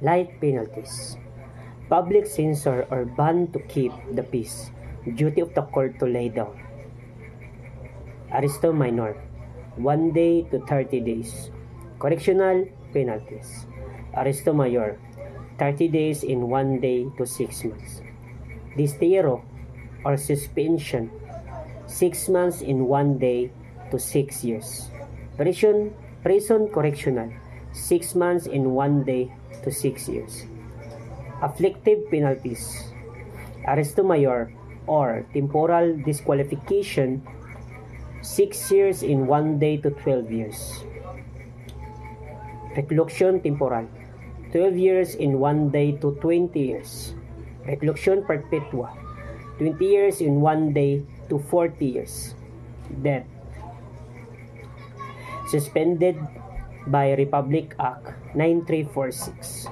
Light penalties. Public censure or ban to keep the peace. Duty of the court to lay down. Arresto minor. 1 day to 30 days. Correctional penalties. Arresto mayor. 30 days in 1 day to 6 months. Distero or suspension. 6 months in 1 day to 6 years. Prison correctional. 6 months in 1 day to 6 years. Afflictive penalties. Arresto mayor or temporal disqualification 6 years in 1 day to 12 years. Reclusion temporal 12 years in 1 day to 20 years. Reclusion perpetua 20 years in 1 day to 40 years. Death. Suspended by Republic Act 9346.